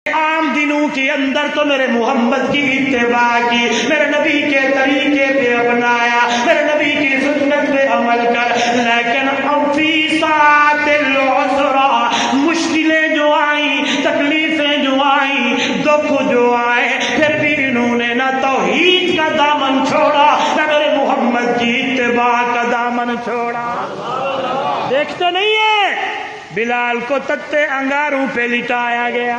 عام دنوں کے اندر تو میرے محمد کی اتباع کی، میرے نبی کے طریقے پہ اپنایا، میرے نبی کی سنت پہ عمل کر، لیکن اب فی ساعت العسرہ مشکلیں جو آئیں، تکلیفیں جو آئیں، دکھ جو آئے، پھر بھی انہوں نے نہ توحید کا دامن چھوڑا نہ میرے محمد کی اتباع کا دامن چھوڑا۔ دیکھتے نہیں ہیں بلال کو تتے انگاروں پہ لٹایا گیا،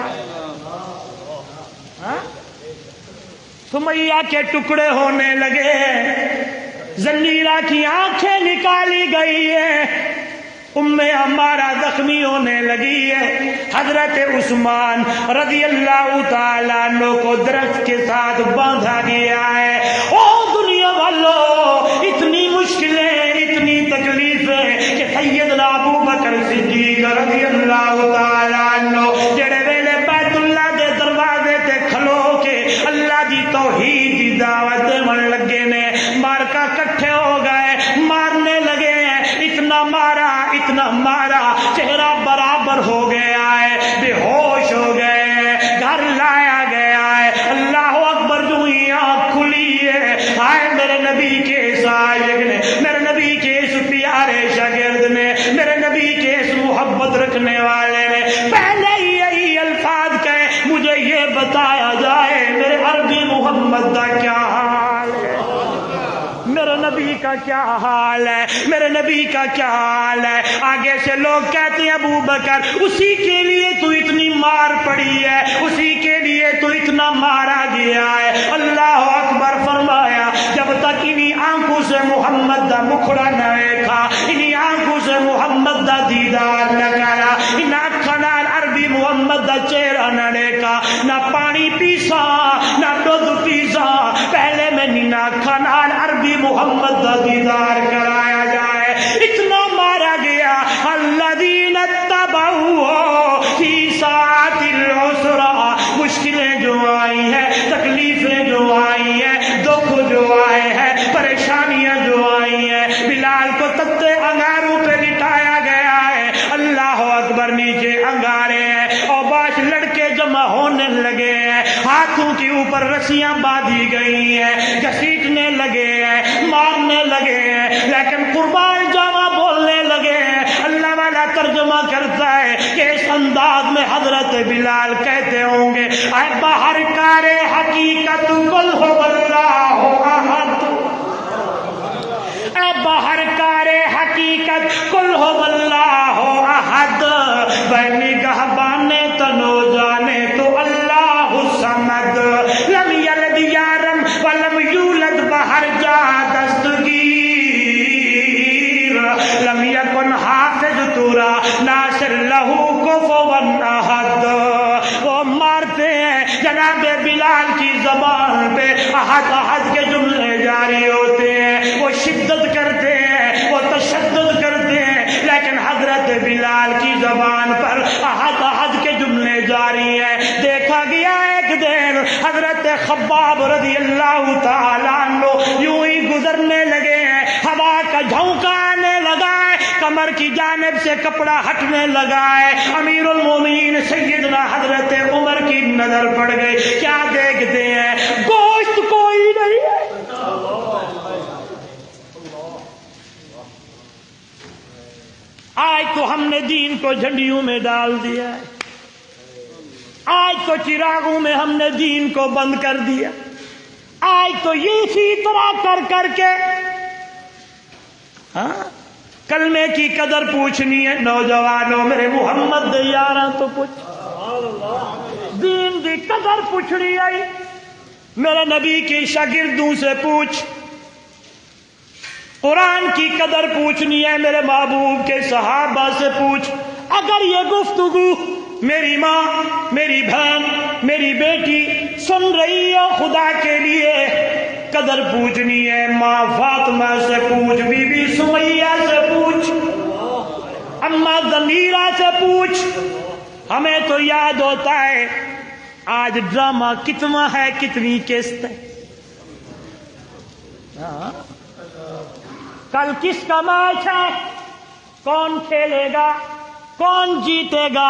سمیہ کے ٹکڑے ہونے لگے، زنجیرہ کی آنکھیں نکالی گئی ہیں، عمارہ زخمی ہونے لگی ہے، حضرت عثمان رضی اللہ تعالیٰ عنہ کو درخت کے ساتھ باندھا گیا ہے۔ او دنیا والوں، اتنی مشکلیں، اتنی تکلیفیں کہ سیدنا ابو بکر صدیق رضی اللہ تعالیٰ عنہ جڑے ویلے بیت اللہ دے دروازے تے کھلو کے اللہ دی توحید دی دعوت من لگے نے، مارکا کٹھے ہو گئے، مارنے لگے ہیں، اتنا مارا چہرہ برابر ہو گیا ہے، بے ہوش ہو گئے ہیں، گھر لایا گیا ہے، اللہ اکبر جو ہی آنکھ کھلی ہے، آئے میرے نبی کے سائق نے، میرے نبی کے اس پیارے شاگرد نے، میرے نبی کے اس محبت رکھنے والے نے پہلے ہی یہی الفاظ کہے، مجھے یہ بتایا جائے میرے عربی محمد کا کیا حال ہے، میرے نبی کا کیا حال ہے، میرے نبی کا کیا حال ہے۔ آگے سے لوگ کہتے ہیں ابو بکر اسی کے لیے تو اتنی مار پڑی ہے، اسی کے لیے تو اتنا مارا گیا ہے۔ اللہ اکبر فرمایا، جب تک انہی آنکھوں سے محمد دا مکھڑا نہ دیکھا، انہی آنکھوں سے محمد دا دیدار نہ کرا، ان آنکھاں نال عربی محمد دا چہرہ نہ دیکھا، نہ پانی پیسا نہ دودھ پیسا، پہلے میں نہ آنکھاں نال عربی محمد دا دیدار کرایا جائے۔ اتنا مارا گیا، الذین اتبعوہ فی ساعۃ العسرہ، مشکلیں جو آئی ہیں، تکلیفیں جو آئی ہیں، دکھ جو آئے ہیں، پریشانیاں جو آئی ہیں، بلال کو تتے انگاروں پہ لٹایا گیا ہے، اللہ اکبر، نیچے انگارے ہیں، اوباش لڑکے جمع ہونے لگے ہیں، ہاتھوں کے اوپر رسیاں باندھی گئی ہیں، گھسیٹنے لگے ہیں، مارنے لگے ہیں، لیکن قربان جاوا بولنے لگے ہیں۔ اللہ والا ترجمہ کرتا ہے کہ اس انداز میں حضرت بلال کہتے ہوں گے، اے باہر کار حقیقت قل هو اللہ احد، اے باہر کار حقیقت قل هو اللہ احد، بے نگہبان تنو جانے تو اللہ الصمد، لم یلد یارم ولم یولد، باہر جا دستگیر، لم یکن حافظ تورا ناصر لہو کفوا احد۔ وہ مارتے ہیں جناب بلال کی زبان پہ احد احد کے جملے جاری ہوتے ہیں، وہ شدت کرتے ہیں، وہ تشدد کرتے ہیں، لیکن حضرت بلال کی زبان پر احد احد کے جملے جاری ہیں۔ دیکھا گیا ایک دن حضرت خباب رضی اللہ تعالیٰ عنہ یوں ہی گزرنے لگے ہیں، ہوا کا جھونکا آنے لگا ہے، کمر کی جانب سے کپڑا ہٹنے لگا ہے، امیر المومنین سیدنا حضرت عمر کی نظر پڑ گئی، کیا دیکھتے ہیں؟ گوشت کوئی نہیں ہے۔ آج تو ہم نے دین کو جھنڈیوں میں ڈال دیا ہے، آج تو چراغوں میں ہم نے دین کو بند کر دیا، آج تو اسی طرح کر کے کلمے کی قدر پوچھنی ہے۔ نوجوانوں میرے محمد دے یاراں تو پوچھ، دین دی قدر پوچھنی آئی، میرے نبی کے شاگردوں سے پوچھ، قرآن کی قدر پوچھنی ہے، میرے محبوب کے صحابہ سے پوچھ۔ اگر یہ گفتگو میری ماں، میری بہن، میری بیٹی سن رہی ہے، خدا کے لیے قدر پوچھنی ہے، ماں فاطمہ سے پوچھ، بی بی سمیہ سے پوچھ، اماں ضمیرہ سے پوچھ۔ ہمیں تو یاد ہوتا ہے آج ڈرامہ کتنا ہے، کتنی قسط ہے، کل کس کا میچ ہے، کون کھیلے گا، کون جیتے گا،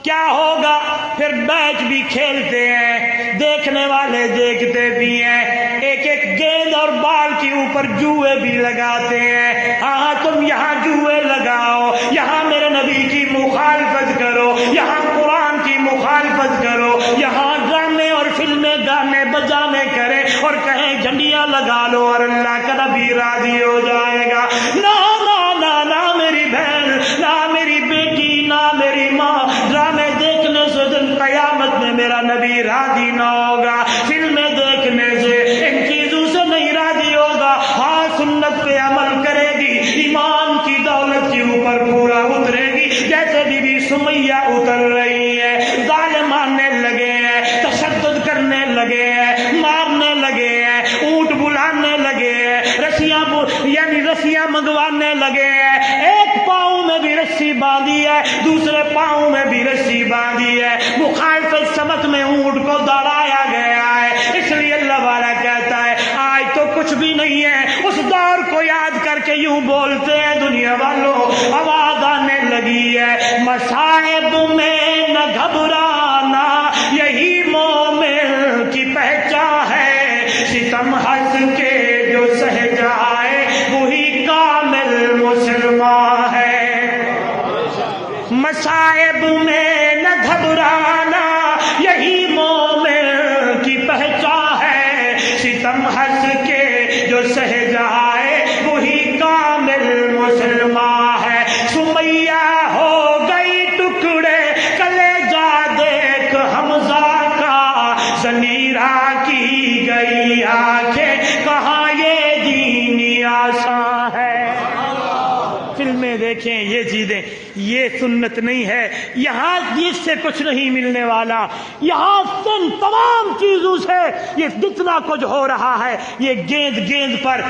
کیا ہوگا؟ پھر میچ بھی کھیلتے ہیں، دیکھنے والے دیکھتے بھی ہیں، ایک ایک گیند اور بال کے اوپر جوئے بھی لگاتے ہیں۔ ہاں تم یہاں جوئے لگاؤ، یہاں میرے نبی کی مخالفت کرو، یہاں قرآن کی مخالفت کرو، یہاں ڈرامے اور فلمیں گانے بجانے کریں اور کہیں جھنڈیاں لگا لو اور اللہ کا نبی راضی ہو جائے گا۔ نہ نہ نہ نہ میری بہن، نہ میری بیٹی، نہ میری ماں، ڈرامے دیکھنے سے دن قیامت میں میرا نبی راضی نہ ہوگا، فلمیں دیکھنے سے، ان چیزوں سے نہیں راضی ہوگا۔ ہاں سنت پہ عمل کرے گی، ایمان کی دولت کے اوپر پورا اترے گی، جیسے بی بی سمیہ اتر رہی ہے۔ ظالم آنے لگے ہیں، تشدد کرنے لگے ہیں، مارنے لگے ہیں، اونٹ بلانے لگے ہیں، رسیاں منگوانے لگے ہیں، ایک پاؤں میں بھی رسی باندھی ہے، دوسرے پاؤں میں بھی رسی باندھی ہے، مخالفت سمت میں اونٹ کو دوڑایا گیا ہے۔ اس لیے اللہ والا کہتا ہے آج تو کچھ بھی نہیں ہے، اس دور کو یاد کر کے یوں بولتے ہیں دنیا والوں، آواز آنے لگی ہے، مصائب میں نہ گھبرانا یہی مومن کی پہچان ہے، ستم ہنس کے جو سہ جائے وہی کامل مسلمان ہے۔ مصائب میں نہ گھبرانا یہی مومن کی پہچان ہے، ستم ہنس کے جو سہ جائے وہی کامل مسلمان ہے۔ سمیہ ہو گئی ٹکڑے کلیجہ دیکھ حمزہ کا، ضمیرہ کی گئی آنکھیں کہاں یہ دین آسان ہے۔ فلمیں دیکھیں، یہ چیزیں، یہ سنت نہیں ہے۔ یہاں اس سے کچھ نہیں ملنے والا، یہاں سے تمام چیزوں سے یہ جتنا کچھ ہو رہا ہے، یہ گیند پر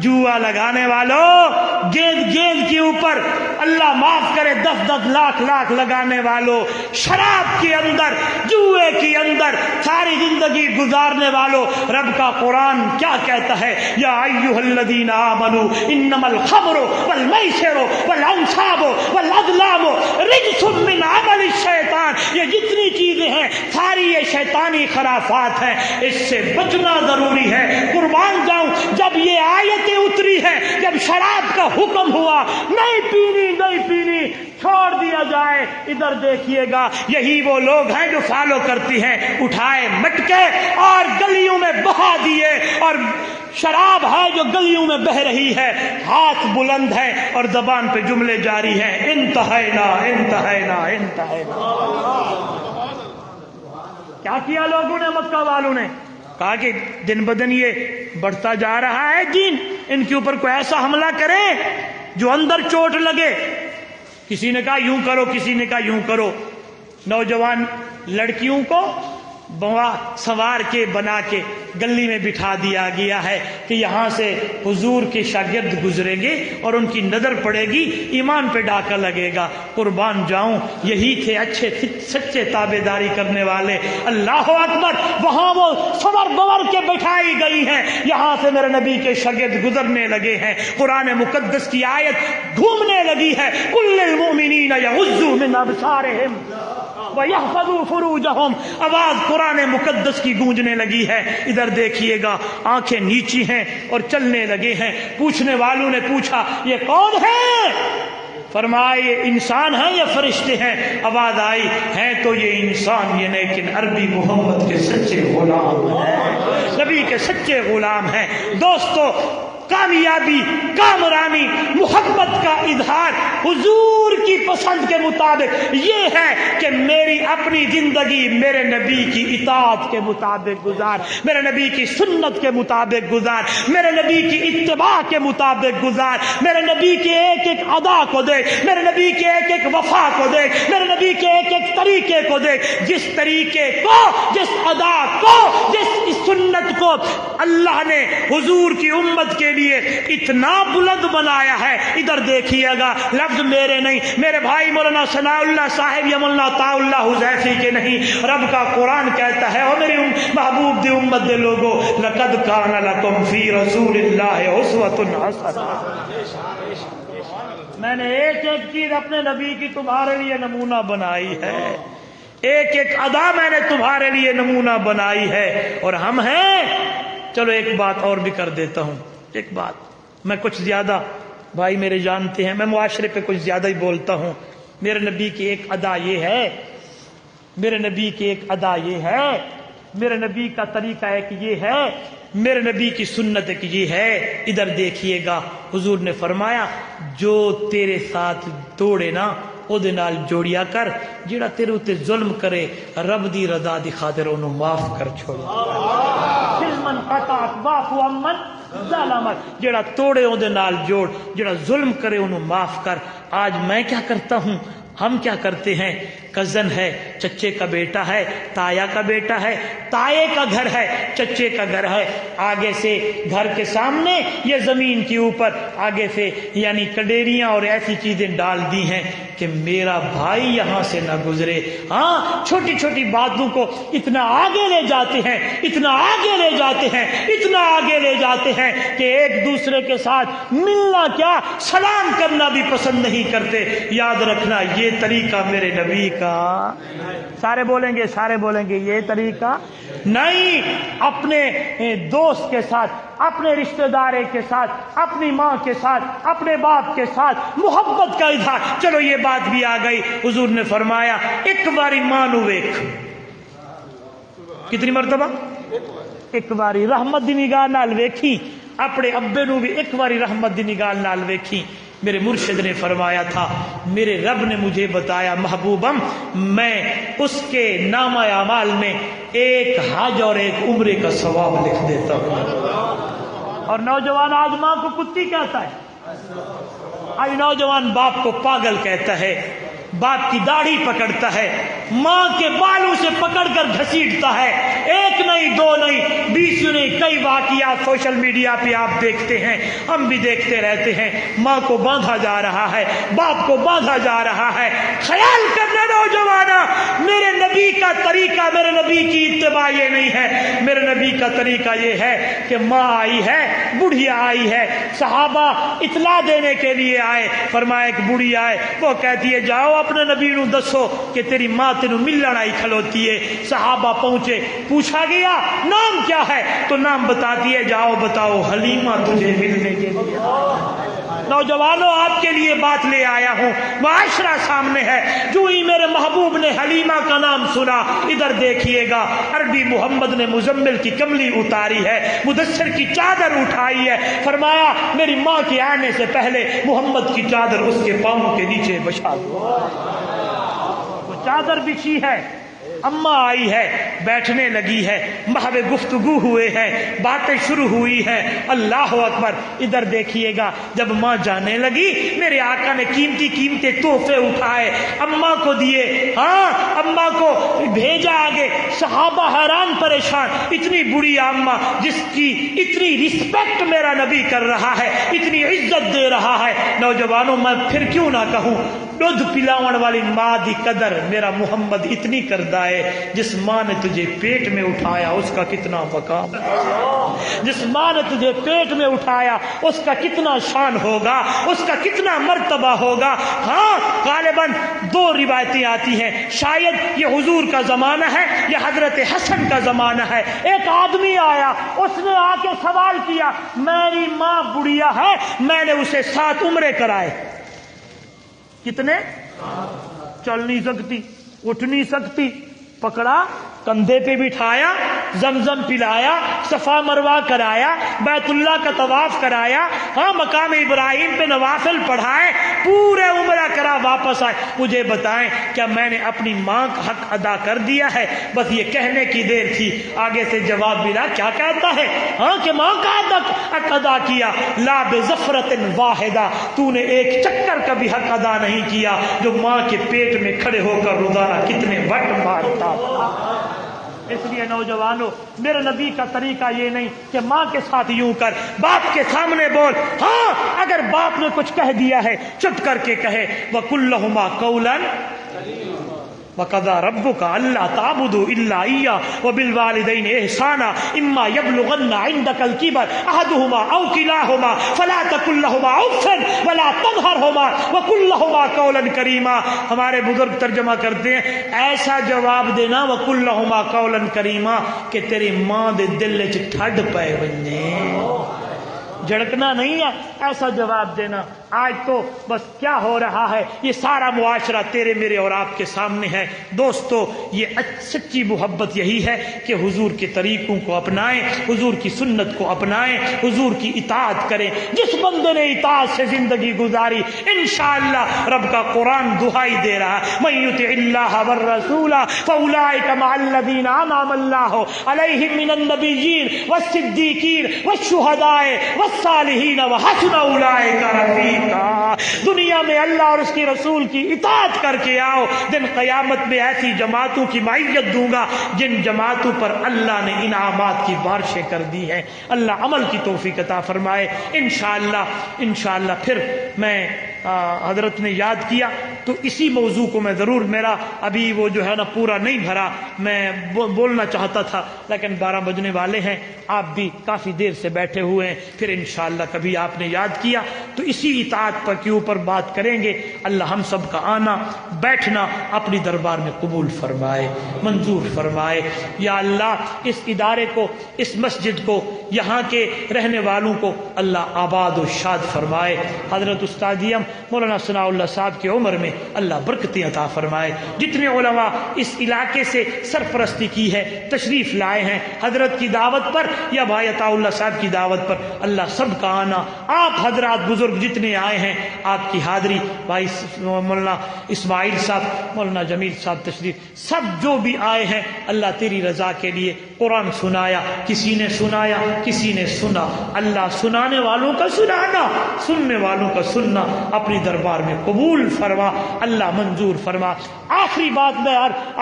جوا لگانے والوں، گیند کے اوپر اللہ معاف کرے 10 لاکھ لگانے والوں، شراب کے اندر، جوئے کے اندر ساری زندگی گزارنے والوں، رب کا قرآن کیا کہتا ہے؟ یا ایھا الذین آمنوا انما الخمر والمیسر والانصاب والازلام رجس من عمل الشیطان۔ یہ جتنی چیزیں ہیں ساری یہ شیطانی خرافات ہیں، اس سے بچنا ضروری ہے۔ قربان جاؤں، جب یہ آیتیں اتری ہے، جب شراب کا حکم ہوا نہیں پینی چھوڑ دیا جائے، ادھر دیکھیے گا یہی وہ لوگ ہیں جو فالو کرتی ہیں، اٹھائے مٹکے اور گلیوں میں بہا دیے، اور شراب ہے جو گلیوں میں بہ رہی ہے، ہاتھ بلند ہے اور زبان پہ جملے جاری ہیں، انتہینا انتہینا انتہینا۔ کیا کیا لوگوں نے، مکہ والوں نے؟ کہا کہ دن بدن یہ بڑھتا جا رہا ہے دین، ان کے اوپر کوئی ایسا حملہ کرے جو اندر چوٹ لگے۔ کسی نے کہا یوں کرو، کسی نے کہا یوں کرو، نوجوان لڑکیوں کو سوار کے بنا کے گلی میں بٹھا دیا گیا ہے کہ یہاں سے حضور کے شاگرد گزریں گے اور ان کی نظر پڑے گی، ایمان پہ ڈاکہ لگے گا۔ قربان جاؤں، یہی تھے اچھے سچے تابع داری کرنے والے۔ اللہ اکبر، وہاں وہ سور بور کے بٹھائی گئی ہیں، یہاں سے میرے نبی کے شاگرد گزرنے لگے ہیں۔ قرآن مقدس کی آیت گھومنے لگی ہے، کل المؤمنین یغضوا من ابصارہم وَيَحْفَظُوا فُرُوجَهُمْ، آواز قرآن مقدس کی گونجنے لگی ہے۔ ادھر دیکھیے گا، آنکھیں نیچی ہیں اور چلنے لگے ہیں۔ پوچھنے والوں نے پوچھا یہ کون ہے؟ فرمایا یہ انسان ہیں یا فرشتے ہیں؟ آواز آئی ہیں تو یہ انسان یہ، لیکن عربی محمد کے سچے غلام ہیں، نبی کے سچے غلام ہیں۔ دوستو، کامیابی، کامرانی، محبت کا اظہار حضور کی پسند کے مطابق یہ ہے کہ میری اپنی زندگی میرے نبی کی اطاعت کے مطابق گزار، میرے نبی کی سنت کے مطابق گزار، میرے نبی کی اتباع کے مطابق گزار، میرے نبی کے ایک ایک ادا کو دیکھ، میرے نبی کے ایک ایک وفا کو دیکھ، میرے نبی کے ایک ایک طریقے کو دیکھ۔ جس طریقے کو، جس ادا کو، جس سنت کو اللہ نے حضور کی امت کے لیے اتنا بلند بنایا ہے، ادھر دیکھیے گا، لفظ میرے نہیں، میرے بھائی مولانا ثناء اللہ صاحب یا مولانا طاء اللہ حذیفی کے نہیں، رب کا قرآن کہتا ہے، اور میری محبوب دی امت دے لوگو، لقد کان لکم فی رسول اللہ اسوۃ حسنہ۔ میں نے ایک ایک چیز اپنے نبی کی تمہارے لیے نمونہ بنائی ہے۔ ایک ایک ادا میں نے تمہارے لیے نمونہ بنائی ہے، اور ہم ہیں۔ چلو ایک بات اور بھی کر دیتا ہوں، ایک بات میں کچھ زیادہ، بھائی میرے جانتے ہیں میں معاشرے پہ کچھ زیادہ ہی بولتا ہوں۔ میرے نبی کی ایک ادا یہ ہے، میرے نبی کی ایک ادا یہ ہے، میرے نبی کا طریقہ ایک یہ ہے، میرے نبی کی سنت ایک یہ ہے۔ ادھر دیکھیے گا، حضور نے فرمایا جو تیرے ساتھ دوڑے نا او دے نال جوڑیا کر، جیڑا تیرے اتے ظلم کرے رب دی رضا دی خاطر انہوں معاف کر چھوڑ۔ من قطع واعف عمن ظلمک، جیڑا توڑے او دے نال جوڑ، جیڑا ظلم کرے انہوں معاف کر۔ آج میں کیا کرتا ہوں، ہم کیا کرتے ہیں، کزن ہے، چچے کا بیٹا ہے، تایا کا بیٹا ہے، تائے کا گھر ہے، چچے کا گھر ہے، آگے سے گھر کے سامنے یا زمین کے اوپر آگے سے یعنی کڈیریاں اور ایسی چیزیں ڈال دی ہیں کہ میرا بھائی یہاں سے نہ گزرے۔ ہاں، چھوٹی چھوٹی باتوں کو اتنا آگے لے جاتے ہیں، اتنا آگے لے جاتے ہیں، اتنا آگے لے جاتے ہیں کہ ایک دوسرے کے ساتھ ملنا کیا سلام کرنا بھی پسند نہیں کرتے۔ یاد رکھنا یہ طریقہ میرے نبی کا، سارے بولیں گے، سارے بولیں گے یہ طریقہ نہیں۔ اپنے دوست کے ساتھ، اپنے رشتہ دار کے ساتھ، اپنی ماں کے ساتھ، اپنے باپ کے ساتھ محبت کا اظہار۔ چلو یہ بات بھی آ گئی، حضور نے فرمایا ایک باری ماں نو ویکھ، کتنی مرتبہ؟ ایک باری رحمت دی نگاہ نال ویکھی، اپنے ابے نو بھی ایک باری رحمت دی نگاہ نال ویکھی۔ میرے مرشد نے فرمایا تھا، میرے رب نے مجھے بتایا محبوبم میں اس کے نامہ اعمال میں ایک حج اور ایک عمرے کا ثواب لکھ دیتا ہوں۔ اور نوجوان آج ماں کو کتی کہتا ہے، آج نوجوان باپ کو پاگل کہتا ہے، باپ کی داڑھی پکڑتا ہے، ماں کے بالوں سے پکڑ کر گھسیٹتا ہے۔ ایک نہیں، دو نہیں، 20 نہیں، کئی واقعات سوشل میڈیا پہ آپ دیکھتے ہیں، ہم بھی دیکھتے رہتے ہیں۔ ماں کو باندھا جا رہا ہے، باپ کو باندھا جا رہا ہے۔ خیال کرنا نوجوانا، میرے نبی کا طریقہ، میرے نبی کی اتباع یہ نہیں ہے۔ میرے نبی کا طریقہ یہ ہے کہ ماں آئی ہے، بڑھیا آئی ہے، صحابہ اطلاع دینے کے لیے آئے، فرمایا ایک بڑھی آئے، وہ کہتی ہے جاؤ اپنے نبی نو دسو کہ تیری ماں تینوں ملن آئی کھلوتی ہے۔ صحابہ پہنچے، پوچھا گیا نام کیا ہے تو نام بتاتی ہے، جاؤ بتاؤ حلیمہ تجھے ملنے کے لیے۔ نوجوانوں آپ کے لیے بات لے آیا ہوں، معاشرہ سامنے ہے۔ جو ہی میرے محبوب نے حلیمہ کا نام سنا، ادھر دیکھیے گا، عربی محمد نے مزمل کی کملی اتاری ہے، مدثر کی چادر اٹھائی ہے، فرمایا میری ماں کے آنے سے پہلے محمد کی چادر اس کے پاؤں کے نیچے بچھا دو۔ وہ چادر بچھی ہے، اماں آئی ہے، بیٹھنے لگی ہے، محو گفتگو ہوئے ہیں، باتیں شروع ہوئی ہیں۔ اللہ اکبر، ادھر دیکھیے گا، جب ماں جانے لگی میرے آقا نے قیمتی قیمتی تحفے اٹھائے، اماں کو دیے، ہاں اماں کو بھیجا آگے۔ صحابہ حیران پریشان، اتنی بڑی اماں جس کی اتنی رسپیکٹ میرا نبی کر رہا ہے، اتنی عزت دے رہا ہے۔ نوجوانوں میں پھر کیوں نہ کہوں، دودھ پلاون والی ماں دی قدر میرا محمد اتنی کردا ہے۔ جس ماں نے تجھے پیٹ میں اٹھایا اس کا کتنا مقام، جس ماں نے تجھے پیٹ میں اٹھایا اس کا کتنا شان ہوگا، اس کا کتنا مرتبہ ہوگا۔ ہاں غالباً 2 روایتیں آتی ہیں، شاید یہ حضور کا زمانہ ہے یا حضرت حسن کا زمانہ ہے۔ ایک آدمی آیا، اس نے آ کے سوال کیا، میری ماں بڑھیا ہے، میں نے اسے 7 عمرے کرائے۔ کتنے؟ چل نہیں سکتی، اٹھ نہیں سکتی، پکڑا، کندھے پہ بٹھایا، زمزم پلایا، صفا مروہ کرایا، بیت اللہ کا طواف کرایا، ہاں مقام ابراہیم پہ نوافل پڑھائے، پورے عمرہ کرا، واپس آئے۔ مجھے بتائیں کیا میں نے اپنی ماں کا حق ادا کر دیا ہے؟ بس یہ کہنے کی دیر تھی، آگے سے جواب ملا، کیا کہتا ہے؟ ہاں کہ ماں کا حق ادا کیا، لا بظفرۃ واحدہ، تو نے ایک چکر کا بھی حق ادا نہیں کیا۔ جو ماں کے پیٹ میں کھڑے ہو کر روزانہ کتنے وقت مارتا تھا۔ اس لیے نوجوانوں، میرے نبی کا طریقہ یہ نہیں کہ ماں کے ساتھ یوں کر، باپ کے سامنے بول۔ ہاں اگر باپ نے کچھ کہہ دیا ہے چپ کر کے کہے، وَقُلْ لَهُمَا قَوْلًا، وَقَضَى رَبُّكَ أَلَّا تَعْبُدُوا إِلَّا إِيَّاهُ وَبِالْوَالِدَيْنِ إِحْسَانًا إِمَّا يَبْلُغَنَّ عِندَكَ الْكِبَرَ أَحَدُهُمَا أَوْ كِلَاهُمَا فَلَا تَقُل لَّهُمَا أُفٍّ وَلَا تَنْهَرْهُمَا وَقُل لَّهُمَا قَوْلًا كَرِيمًا. ہمارے بزرگ ترجمہ کرتے ہیں ایسا جواب دینا وَقُل لَّهُمَا قَوْلًا كَرِيمًا کہ تیری ماں دے دل وچ ٹھڈ پے ونجے، جھڑکنا نہیں ہے، ایسا جواب دینا. آج تو بس کیا ہو رہا ہے، یہ سارا معاشرہ تیرے میرے اور آپ کے سامنے ہے. دوستو یہ سچی محبت یہی ہے کہ حضور کے طریقوں کو اپنائیں، حضور کی سنت کو اپنائیں، حضور کی اطاعت کریں. جس بندے نے اطاعت سے زندگی گزاری انشاءاللہ رب کا قرآن دہائی دے رہا ہے، من یطع اللہ والرسول فاولئک مع الذین انعم اللہ علیہم من النبیین والصدیقین والشہداء والصالحین وحسن اولئک رفیقا. دنیا میں اللہ اور اس کے رسول کی اطاعت کر کے آؤ، دن قیامت میں ایسی جماعتوں کی معیت دوں گا جن جماعتوں پر اللہ نے انعامات کی بارشیں کر دی ہیں. اللہ عمل کی توفیق عطا فرمائے. انشاءاللہ پھر میں حضرت نے یاد کیا تو اسی موضوع کو میں ضرور، میرا ابھی وہ جو ہے نا پورا نہیں بھرا، میں بولنا چاہتا تھا لیکن 12 بجنے والے ہیں، آپ بھی کافی دیر سے بیٹھے ہوئے ہیں، پھر انشاءاللہ کبھی آپ نے یاد کیا تو اسی اطاعت پر کے اوپر بات کریں گے. اللہ ہم سب کا آنا بیٹھنا اپنی دربار میں قبول فرمائے، منظور فرمائے. یا اللہ اس ادارے کو، اس مسجد کو، یہاں کے رہنے والوں کو اللہ آباد و شاد فرمائے. حضرت استادیم مولانا ثناء اللہ صاحب کی عمر میں اللہ برکتیں عطا فرمائے. جتنے علماء اس علاقے سے سرپرستی کی ہے، تشریف لائے ہیں حضرت کی دعوت پر یا بھائی عطا اللہ صاحب کی دعوت پر، اللہ سب کا آنا، آپ حضرات بزرگ جتنے آئے ہیں آپ کی حاضری، بھائی مولانا اسماعیل صاحب، مولانا جمیل صاحب تشریف، سب جو بھی آئے ہیں اللہ تیری رضا کے لیے. قرآن سنایا، کسی نے سنایا، کسی نے سنا، اللہ سنانے والوں کا سنانا، سننے والوں کا سننا اپنی دربار میں قبول فرما، اللہ منظور فرما. آخری بات میں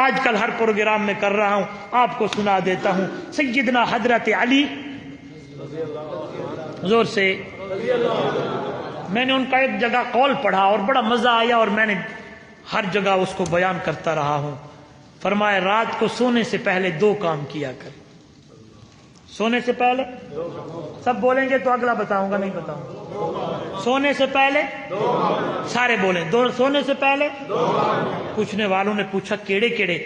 آج کل ہر پروگرام میں کر رہا ہوں، آپ کو سنا دیتا ہوں. سیدنا حضرت علی، زور سے، میں نے ان کا ایک جگہ قول پڑھا اور بڑا مزہ آیا اور میں نے ہر جگہ اس کو بیان کرتا رہا ہوں. فرمایا رات کو سونے سے پہلے 2 کام کیا کر. سونے سے پہلے سب بولیں گے تو اگلا بتاؤں گا، نہیں بتاؤں گا. سونے سے پہلے سارے بولیں، سونے سے پہلے. پوچھنے والوں نے پوچھا کیڑے کیڑے؟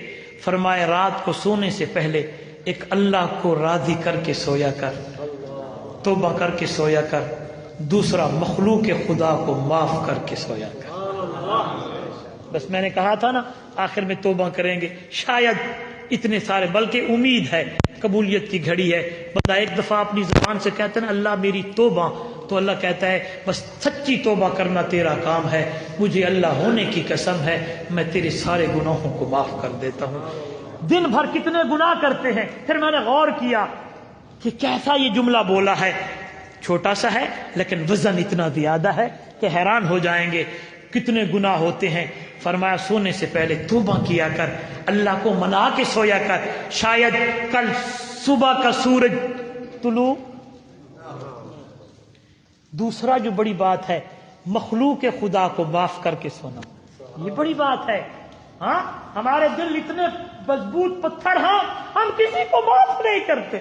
فرمایا رات کو سونے سے پہلے ایک اللہ کو راضی کر کے سویا کر، توبہ کر کے سویا کر. دوسرا مخلوق خدا کو معاف کر کے سویا کر. بس میں نے کہا تھا نا آخر میں توبہ کریں گے، شاید اتنے سارے، بلکہ امید ہے قبولیت کی گھڑی ہے. بندہ ایک دفعہ اپنی زبان سے کہتا ہے نا اللہ میری توبہ، تو اللہ کہتا ہے بس سچی توبہ کرنا تیرا کام ہے، مجھے اللہ ہونے کی قسم ہے میں تیرے سارے گناہوں کو معاف کر دیتا ہوں. دن بھر کتنے گناہ کرتے ہیں. پھر میں نے غور کیا کہ کیسا یہ جملہ بولا ہے، چھوٹا سا ہے لیکن وزن اتنا زیادہ ہے کہ حیران ہو جائیں گے کتنے گناہ ہوتے ہیں. فرمایا سونے سے پہلے توبہ کیا کر، اللہ کو منا کے سویا کر، شاید کل صبح کا سورج طلوع. دوسرا جو بڑی بات ہے مخلوق خدا کو معاف کر کے سونا، یہ بڑی بات ہے. ہاں ہمارے دل اتنے مضبوط پتھر ہیں، ہم کسی کو معاف نہیں کرتے.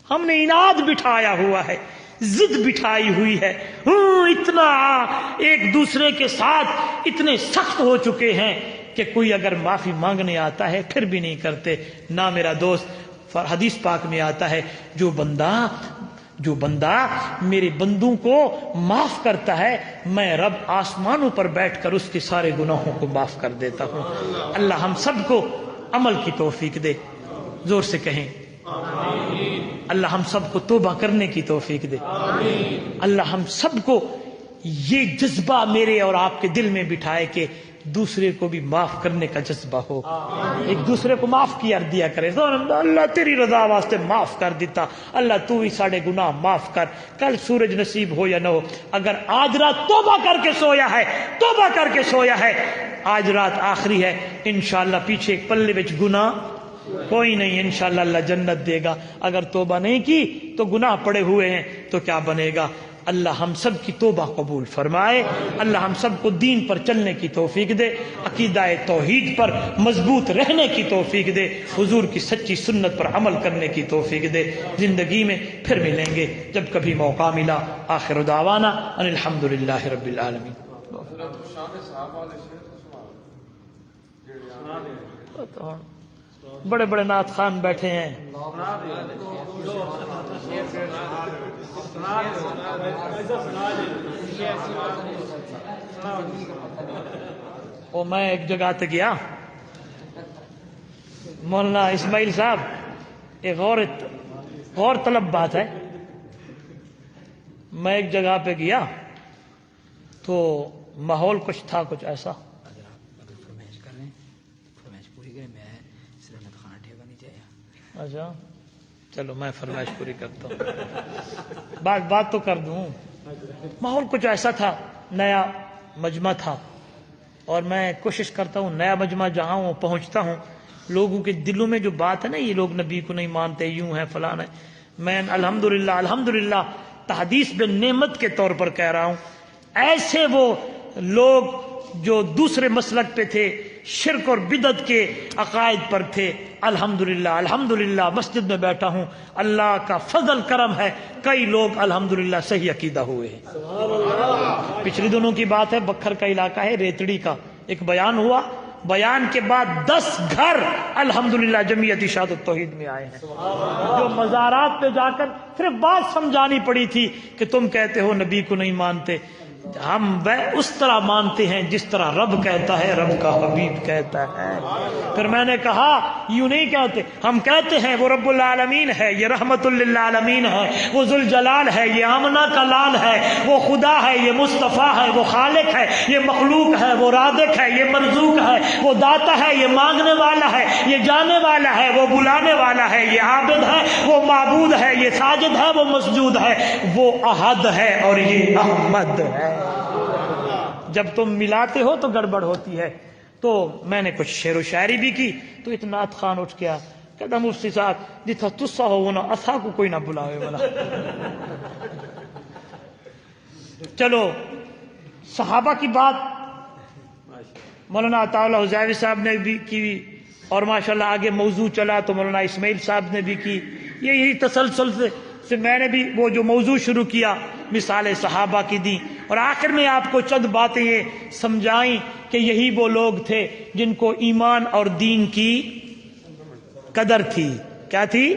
ہم نے اناد بٹھایا ہوا ہے، ضد بٹھائی ہوئی ہے، اتنا ایک دوسرے کے ساتھ اتنے سخت ہو چکے ہیں کہ کوئی اگر معافی مانگنے آتا ہے پھر بھی نہیں کرتے. نہ میرا دوست، حدیث پاک میں آتا ہے جو بندہ میرے بندوں کو معاف کرتا ہے میں رب آسمانوں پر بیٹھ کر اس کے سارے گناہوں کو معاف کر دیتا ہوں. اللہ ہم سب کو عمل کی توفیق دے. زور سے کہیں اللہ ہم سب کو توبہ کرنے کی توفیق دے. اللہ ہم سب کو یہ جذبہ میرے اور آپ کے دل میں بٹھائے کہ دوسرے کو بھی معاف کرنے کا جذبہ ہو، ایک دوسرے کو معاف کیا دیا کرے. اللہ تیری رضا واسطے معاف کر دیتا، اللہ تو ہی ساڑے گناہ معاف کر. کل سورج نصیب ہو یا نہ ہو، اگر آج رات توبہ کر کے سویا ہے، آج رات آخری ہے، انشاءاللہ پیچھے ایک پلے وچ گناہ کوئی نہیں، انشاءاللہ اللہ جنت دے گا. اگر توبہ نہیں کی تو گناہ پڑے ہوئے ہیں تو کیا بنے گا. اللہ ہم سب کی توبہ قبول فرمائے، اللہ ہم سب کو دین پر چلنے کی توفیق دے، عقیدہ توحید پر مضبوط رہنے کی توفیق دے، حضور کی سچی سنت پر عمل کرنے کی توفیق دے۔ زندگی میں پھر ملیں گے جب کبھی موقع ملا۔ آخر دعوانا ان الحمد للہ رب العالمین۔ بڑے بڑے نعت خان بیٹھے ہیں، وہ میں ایک جگہ تے گیا، مولانا اسماعیل صاحب، ایک غور طلب بات ہے، میں ایک جگہ پہ گیا تو ماحول کچھ تھا، کچھ ایسا۔ اچھا چلو میں فرمائش پوری کرتا ہوں، بات تو کر دوں۔ ماحول کچھ ایسا تھا، نیا مجمع تھا، اور میں کوشش کرتا ہوں نیا مجمع جہاں ہوں پہنچتا ہوں، لوگوں کے دلوں میں جو بات ہے نا، یہ لوگ نبی کو نہیں مانتے، یوں ہے فلاں ہے، میں الحمدللہ تحدیث بن نعمت کے طور پر کہہ رہا ہوں، ایسے وہ لوگ جو دوسرے مسلک پہ تھے، شرک اور بدعت کے عقائد پر تھے، الحمدللہ مسجد میں بیٹھا ہوں، اللہ کا فضل کرم ہے، کئی لوگ الحمدللہ صحیح عقیدہ ہوئے ہیں۔ پچھلے دنوں کی بات ہے، بکھر کا علاقہ ہے، ریتڑی کا، ایک بیان ہوا، بیان کے بعد 10 گھر الحمدللہ جمعیت اشاعت التوحید میں آئے ہیں، جو مزارات پہ جا کر صرف بات سمجھانی پڑی تھی کہ تم کہتے ہو نبی کو نہیں مانتے، ہم اس طرح مانتے ہیں جس طرح رب کہتا ہے، رب کا حبیب کہتا ہے۔ پھر میں نے کہا یوں نہیں کہتے، ہم کہتے ہیں وہ رب العالمین ہے، یہ رحمت للعالمین ہے، وہ ذوالجلال ہے، یہ آمنہ کا لال ہے، وہ خدا ہے، یہ مصطفیٰ ہے، وہ خالق ہے، یہ مخلوق ہے، وہ رازق ہے، یہ مرزوق ہے، وہ داتا ہے، یہ مانگنے والا ہے، یہ جانے والا ہے، وہ بلانے والا ہے، یہ عابد ہے، وہ معبود ہے، یہ ساجد ہے، وہ مسجود ہے، وہ احد ہے اور یہ احمد ہے۔ جب تم ملاتے ہو تو گڑبڑ ہوتی ہے۔ تو میں نے کچھ شعر و شاعری بھی کی، تو اتنا خان اٹھ گیا، کہتا مفتی صاحب جتھا تسا ہو نا اسا کو کوئی نہ بلاوے والا۔ چلو صحابہ کی بات مولانا عطا اللہ حزیوی صاحب نے بھی کی، اور ماشاءاللہ آگے موضوع چلا تو مولانا اسماعیل صاحب نے بھی کی، یہی تسلسل سے میں نے بھی وہ جو موضوع شروع کیا مثال صحابہ کی دی، اور آخر میں آپ کو چند باتیں یہ سمجھائیں کہ یہی وہ لوگ تھے جن کو ایمان اور دین کی قدر تھی۔ کیا تھی؟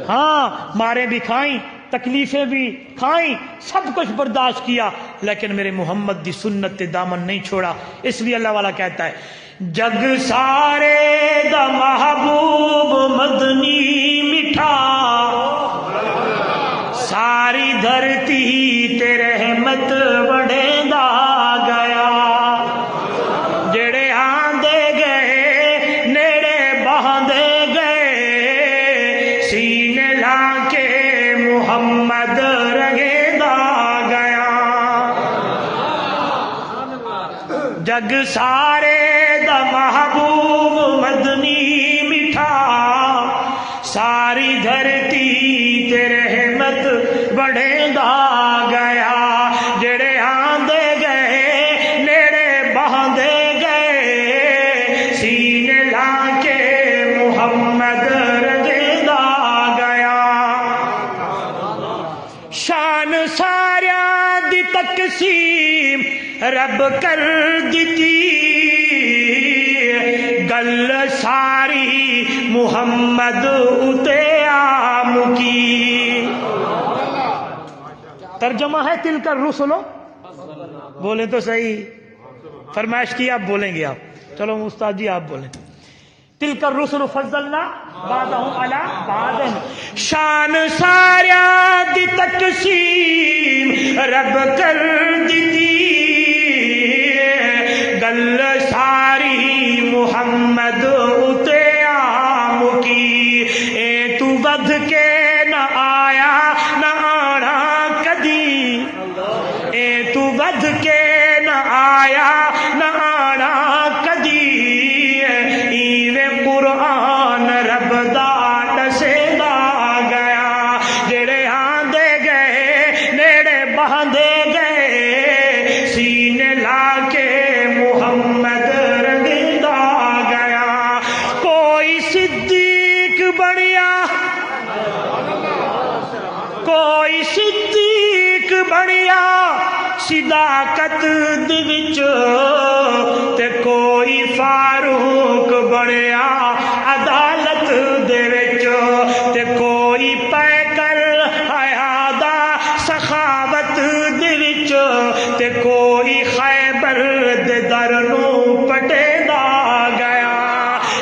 ہاں، مارے بھی کھائیں، تکلیفیں بھی کھائیں، سب کچھ برداشت کیا، لیکن میرے محمد دی سنت تے دامن نہیں چھوڑا۔ اس لیے اللہ والا کہتا ہے جگ سارے دا محبوب مدنی مٹھا، ساری دھرتی تے رحمت وڑیندا گیا، جڑے آندے گئے نیڑے بہندے گئے، سینے لا کے محمد رگیندا گیا۔ جگ سارے دا محبوب مدنی مٹھا، ساری دھرتی تے رحمت بڑھیندا گیا، جڑے آندے گئے نیڑے بہندے گئے، سینے لا کے محمد رگیندا گیا۔ شان ساریاں دی تقسیم رب کر دیتی، گل ساری محمد اتے عام کی۔ ترجمہ ہے تل کر رسولو، بولیں تو صحیح، فرمائش کی آپ بولیں گے آپ، چلو استاد جی آپ بولیں۔ تل کر رسول فضلنا بعضهم علی بعض، شان ساریاں دی تقسیم رب کر دیتی، گل ساری محمد اتے عام کی۔ اے تو ود کے نہ آیا نہ آنا کدی، اے تو ود کے نہ آیا نہ آنا کدی، ایویں قرآن رب دا دسیندا گیا، جڑے آندے گئے نیڑے بہندے بنیا کوئی صدیق بنیا صداقت دے وچ تے کوئی فاروق بنیا عدالت دے وچ تے کوئی پیکر حیا دا سخاوت دے وچ تے کوئی خیبر دے در نوں پٹیندا گیا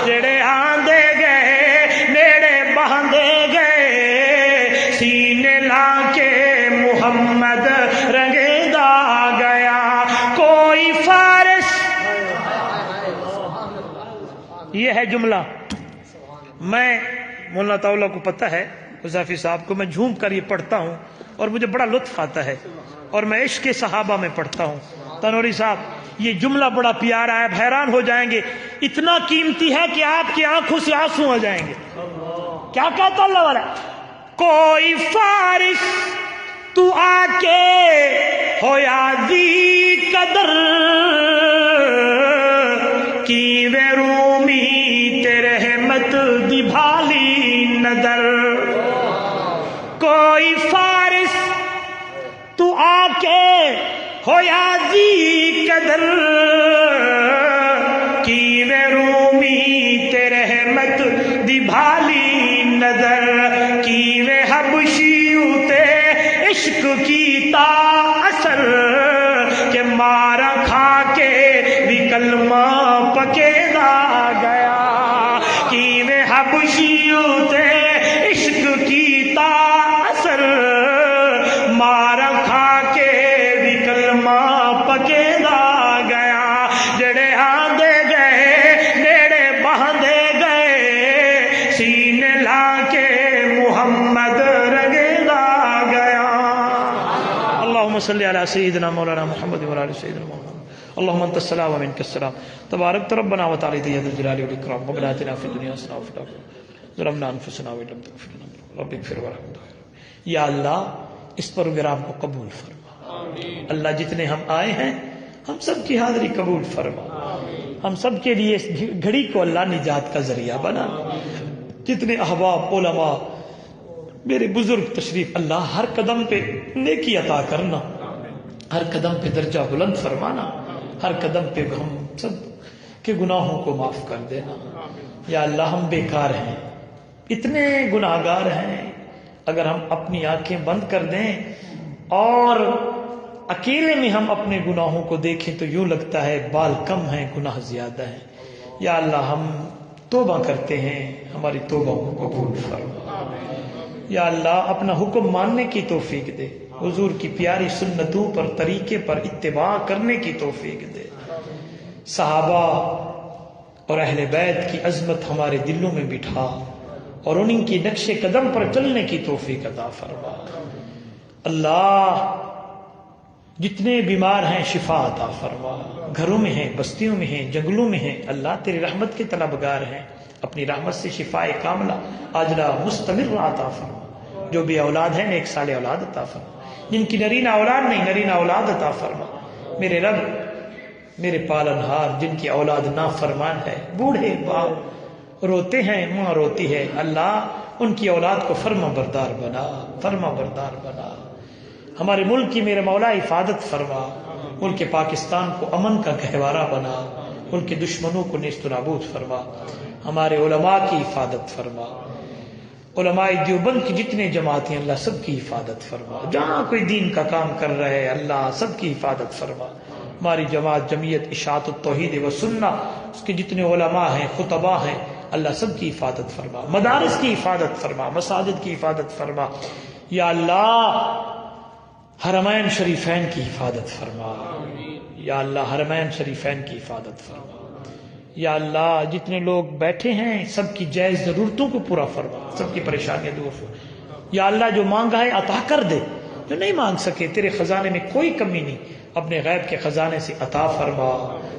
جڑے آندے گئے نیڑے بہندے گئے سینے لا کے محمد رنگیدا گیا کوئی فارس. یہ ہے جملہ. میں مولانا طاولہ کو پتہ ہے قذافی صاحب کو، میں جھوم کر یہ پڑھتا ہوں اور مجھے بڑا لطف آتا ہے اور میں عشق صحابہ میں پڑھتا ہوں. تنوری صاحب یہ جملہ بڑا پیارا ہے، آپ حیران ہو جائیں گے، اتنا قیمتی ہے کہ آپ کی آنکھوں سے آنسو آ جائیں گے. کیا کہتا اللہ والا؟ کوئی فارس تو آ کے ہویا دی قدر کی وے رومی تیرے رحمت دی بھالی نظر. کوئی فارس تو آ کے ہویا دی قدر کی وے رومی تیرے رحمت دی بھالی نظر کی وے حبشیوں تے عشق کی تا اثر کہ مارا کھا کے بھی کلمہ پکیدا گیا کی وے حبشیوں تے عشق کی تا اثر مارا کھا کے بھی کلمہ پکیدا گیا جڑے آندے گئے نیڑے بہندے گئے سینے لا کے محمد رنگیدا گیا. اللہم صلی علی سیدنا مولانا محمد و علی سیدنا محمد. اللہم انت السلام و منک السلام تبارک ربنا و تعالی ذی الجلال والاکرام ربنا آتنا فی الدنیا حسنہ وفی الآخرۃ ظلمنا انفسنا وان لم تغفر لنا رب اغفر وارحم. یا اللہ اس پروگرام کو قبول فرما. اللہ جتنے ہم آئے ہیں ہم سب کی حاضری قبول فرما. ہم سب کے لیے اس گھڑی کو اللہ نجات کا ذریعہ بنا. جتنے احباب علماء میرے بزرگ تشریف، اللہ ہر قدم پہ نیکی عطا کرنا، ہر قدم پہ درجہ بلند فرمانا، ہر قدم پہ ہم سب کے گناہوں کو معاف کر دینا. یا اللہ ہم بیکار ہیں، اتنے گناہگار ہیں، اگر ہم اپنی آنکھیں بند کر دیں اور اکیلے میں ہم اپنے گناہوں کو دیکھیں تو یوں لگتا ہے بال کم ہیں گناہ زیادہ ہیں. یا اللہ ہم توبہ کرتے ہیں، ہماری توبہ کو قبول فرما. یا اللہ اپنا حکم ماننے کی توفیق دے، حضور کی پیاری سنتوں پر طریقے پر اتباع کرنے کی توفیق دے. صحابہ اور اہل بیت کی عظمت ہمارے دلوں میں بٹھا اور انہیں کی نقش قدم پر چلنے کی توفیق عطا فرما. اللہ جتنے بیمار ہیں شفا عطا فرما، گھروں میں ہیں، بستیوں میں ہیں، جنگلوں میں ہیں، اللہ تیری رحمت کے طلبگار ہیں، اپنی رحمت سے شفا کاملہ عاجلہ مستمر عطا فرما. جو بھی اولاد ہیں نیک صالح اولاد عطا فرما، جن کی نرینہ اولاد نہیں نرینہ اولاد عطا فرما. میرے رب میرے پالنہار جن کی اولاد نافرمان ہے، بوڑھے باپ روتے ہیں، ماں روتی ہے، اللہ ان کی اولاد کو فرما بردار بنا، فرما بردار بنا. ہمارے ملک کی میرے مولا حفاظت فرما، ملک پاکستان کو امن کا گہوارہ بنا، ملک کے دشمنوں کو نیست و نابود فرما. ہمارے علماء کی حفاظت فرما، علماء دیوبند کی جتنے جماعتیں اللہ سب کی حفاظت فرما. جہاں کوئی دین کا کام کر رہے اللہ سب کی حفاظت فرما. ہماری جماعت جمعیت اشاعت التوحید و سنہ اس کے جتنے علماء ہیں خطباء ہیں اللہ سب کی حفاظت فرما. مدارس کی حفاظت فرما، مساجد کی حفاظت فرما. یا اللہ حرمین شریفین کی حفاظت فرما. یا اللہ حرمین شریفین کی حفاظت فرما. یا اللہ جتنے لوگ بیٹھے ہیں سب کی جائز ضرورتوں کو پورا فرما، سب کی پریشانیاں دور فرما. یا اللہ جو مانگا ہے عطا کر دے، جو نہیں مانگ سکے تیرے خزانے میں کوئی کمی نہیں، اپنے غیب کے خزانے سے عطا فرما.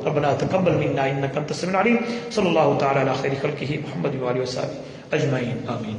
ربنا تقبل منا انک انت السمیع العلیم. صلی اللہ تعالی علی خیر خلقہ محمد و آلہ وصحبہ اجمعین. آمین.